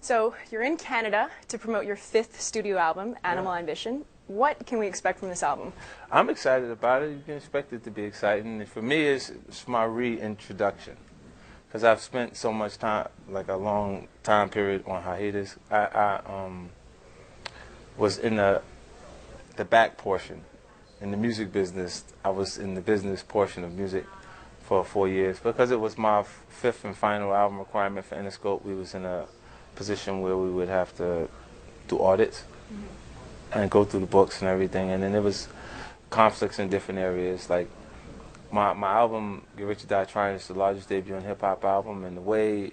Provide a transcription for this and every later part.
So you're in Canada to promote your 5th studio album, Animal Ambition. What can we expect from this album? I'm excited about it. You can expect it to be exciting. And for me, it's my reintroduction. Because I've spent so much time, like a long time period on hiatus. I was in the back portion. In the music business, I was in the business portion of music for 4 years. Because it was my 5th and final album requirement for Interscope, we was in a position where we would have to do audits and go through the books and everything. And then there was conflicts in different areas. Like my album, Get Rich or Die Trying, is the largest debut and hip-hop album, and the way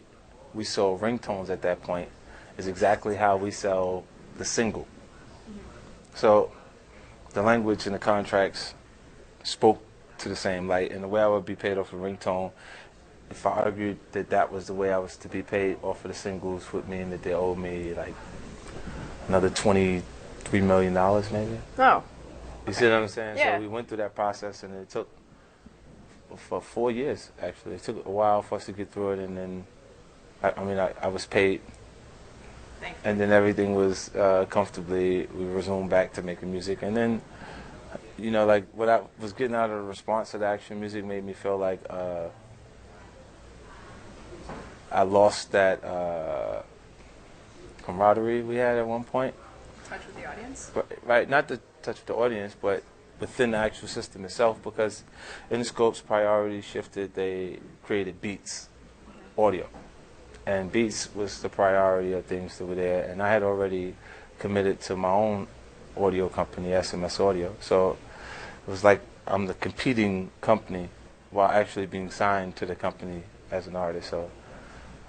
we sold ringtones at that point is exactly how we sell the single. So the language and the contracts spoke to the same light, and the way I would be paid off a ringtone, if I argued that that was the way I was to be paid off of the singles, would mean that they owed me like another $23 million maybe. Oh. You see what I'm saying? Yeah. So we went through that process, and it took for 4 years, actually. It took a while for us to get through it, and then, I was paid. And then everything was comfortably, we resumed back to making music. And then, like what I was getting out of the response to the actual music made me feel like I lost that camaraderie we had at one point. Touch with the audience? Right, not the touch with the audience, but within the actual system itself, because Interscope's priorities shifted. They created Beats audio, and Beats was the priority of things that were there, and I had already committed to my own audio company, SMS Audio, so it was like I'm the competing company while actually being signed to the company as an artist, so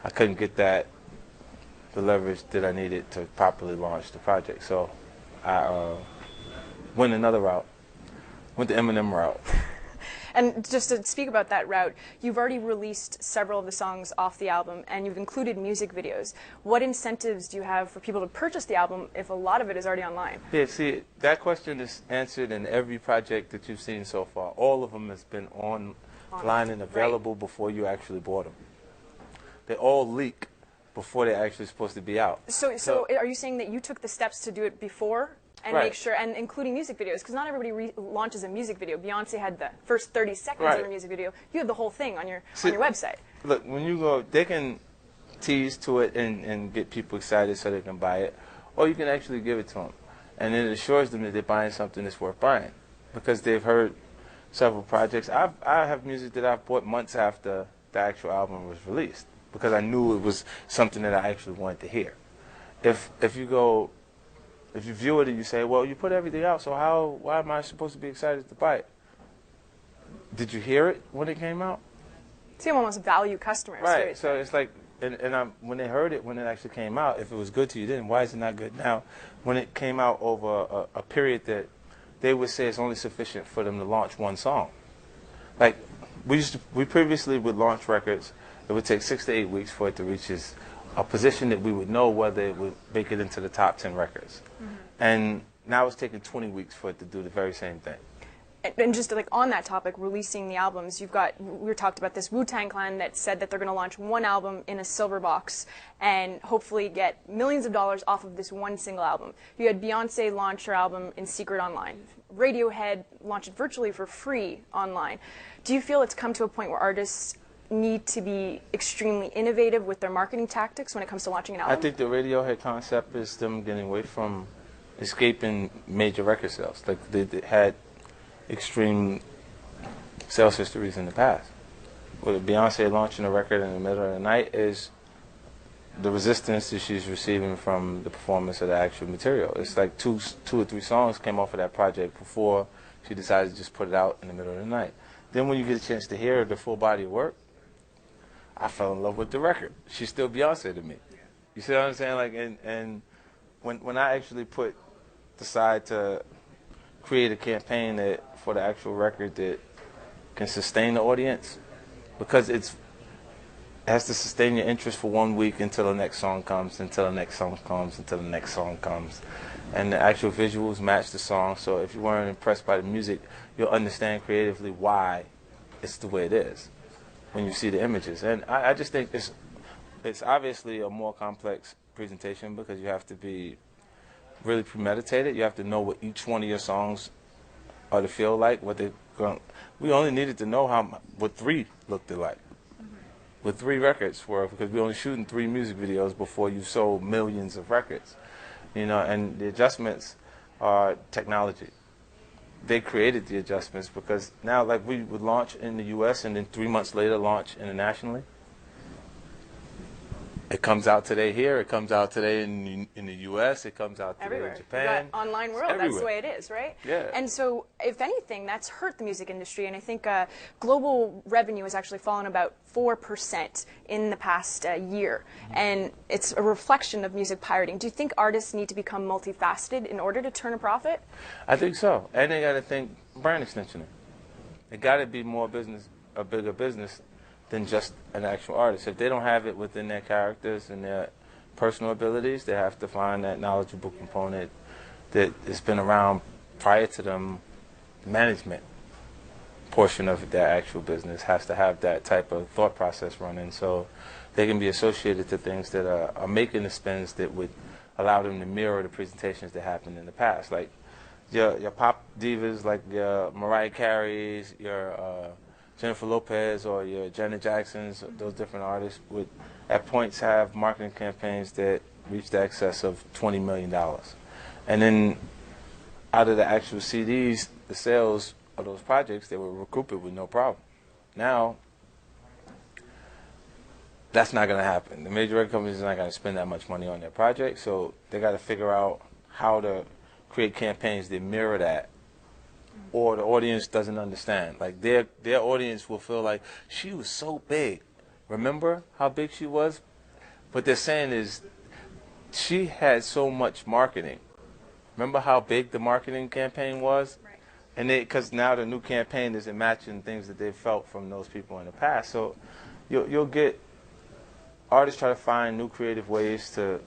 I couldn't get the leverage that I needed to properly launch the project, so I went another route. Went the Eminem route. And just to speak about that route, you've already released several of the songs off the album, and you've included music videos. What incentives do you have for people to purchase the album if a lot of it is already online? Yeah, see, that question is answered in every project that you've seen so far. All of them has been online and available before you actually bought them. They all leak before they're actually supposed to be out. So are you saying that you took the steps to do it before? And make sure, and including music videos, because not everybody launches a music video. Beyonce had the first 30 seconds of a music video. You have the whole thing on your website. Look, when you go, they can tease to it and get people excited so they can buy it, or you can actually give it to them. And it assures them that they're buying something that's worth buying, because they've heard several projects. I have music that I've bought months after the actual album was released, because I knew it was something that I actually wanted to hear. If you view it and you say, well, you put everything out, so why am I supposed to be excited to buy it? Did you hear it when it came out? See, I'm almost value customers. Right, so it's like, when they heard it, when it actually came out, if it was good to you then, why is it not good now? When it came out over a period that they would say it's only sufficient for them to launch one song. Like, we previously would launch records, it would take 6 to 8 weeks for it to reach a position that we would know whether it would make it into the top 10 records. And now it's taking 20 weeks for it to do the very same thing. And just like on that topic, releasing the albums, we talked about this Wu-Tang Clan that said that they're going to launch one album in a silver box and hopefully get millions of dollars off of this one single album. You had Beyonce launch her album in secret online. Radiohead launched it virtually for free online. Do you feel it's come to a point where artists need to be extremely innovative with their marketing tactics when it comes to launching an album? I think the Radiohead concept is them getting away from escaping major record sales. Like they had extreme sales histories in the past. With Beyonce launching a record in the middle of the night is the resistance that she's receiving from the performance of the actual material. It's like two or three songs came off of that project before she decided to just put it out in the middle of the night. Then when you get a chance to hear the full body of work, I fell in love with the record. She's still Beyonce to me. You see what I'm saying? Like, and when I actually decide to create a campaign for the actual record that can sustain the audience, because it has to sustain your interest for 1 week until the next song comes, until the next song comes, until the next song comes. And the actual visuals match the song, so if you weren't impressed by the music, you'll understand creatively why it's the way it is when you see the images. And I just think it's obviously a more complex presentation because you have to be really premeditated. You have to know what each one of your songs are to feel like. We only needed to know what 3 looked like. With 3 records were, because we only shooting 3 music videos before you sold millions of records, and the adjustments are technology. They created the adjustments because now, like, we would launch in the U.S. and then 3 months later launch internationally. It comes out today here. It comes out today in the U.S. It comes out today everywhere. in Japan. You've got online world. That's the way it is, right? Yeah. And so, if anything, that's hurt the music industry. And I think global revenue has actually fallen about 4% in the past year. And it's a reflection of music pirating. Do you think artists need to become multifaceted in order to turn a profit? I think so. And they got to think brand extensioning. It got to be a bigger business than just an actual artist. If they don't have it within their characters and their personal abilities, they have to find that knowledgeable component that has been around prior to them. Management portion of their actual business has to have that type of thought process running, so they can be associated to things that are making the spins that would allow them to mirror the presentations that happened in the past. Like your pop divas, like your Mariah Careys, your Jennifer Lopez, or your Janet Jacksons. Those different artists would at points have marketing campaigns that reached the excess of $20 million. And then out of the actual CDs, the sales of those projects, they would recoup it with no problem. Now, that's not going to happen. The major record companies are not going to spend that much money on their project, so they got to figure out how to create campaigns that mirror that, or the audience doesn't understand. Like their audience will feel like, she was so big. Remember how big she was? What they're saying is, she had so much marketing. Remember how big the marketing campaign was? Right. And because now the new campaign isn't matching things that they've felt from those people in the past. So you'll get artists try to find new creative ways to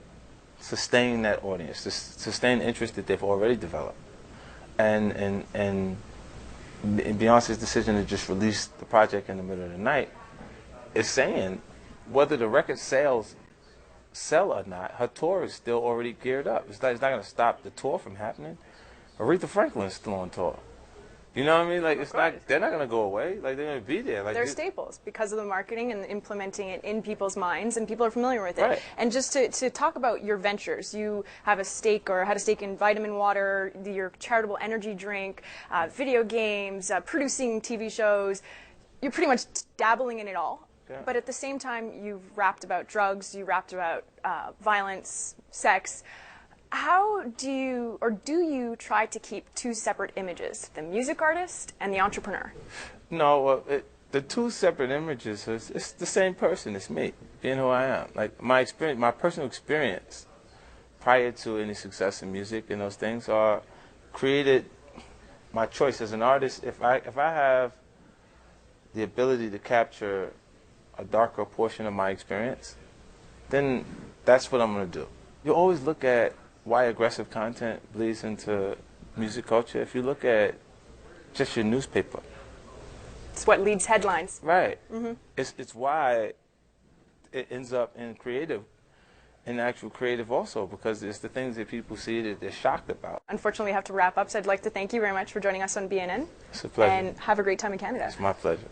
sustain that audience, to sustain interest that they've already developed. And Beyonce's decision to just release the project in the middle of the night is saying whether the record sell or not, her tour is still already geared up. It's not going to stop the tour from happening. Aretha Franklin's still on tour. You know what I mean? Like, they're not going to go away. Like, they're going to be there. Like, they're staples because of the marketing and implementing it in people's minds, and people are familiar with it. Right. And just to talk about your ventures, you have a stake or had a stake in Vitamin Water, your charitable energy drink, video games, producing TV shows. You're pretty much dabbling in it all. Yeah. But at the same time, you've rapped about drugs, you rapped about violence, sex. How do you try to keep 2 separate images, the music artist and the entrepreneur? No, the 2 separate images, it's the same person. It's me, being who I am. Like, my personal experience prior to any success in music and those things created my choice as an artist. If I have the ability to capture a darker portion of my experience, then that's what I'm going to do. You always look at why aggressive content bleeds into music culture. If you look at just your newspaper, It's what leads headlines. right? Mm-hmm. It's why it ends up in actual creative also, because it's the things that people see that they're shocked about. Unfortunately, we have to wrap up, so I'd like to thank you very much for joining us on BNN. It's a pleasure. And have a great time in Canada. It's my pleasure.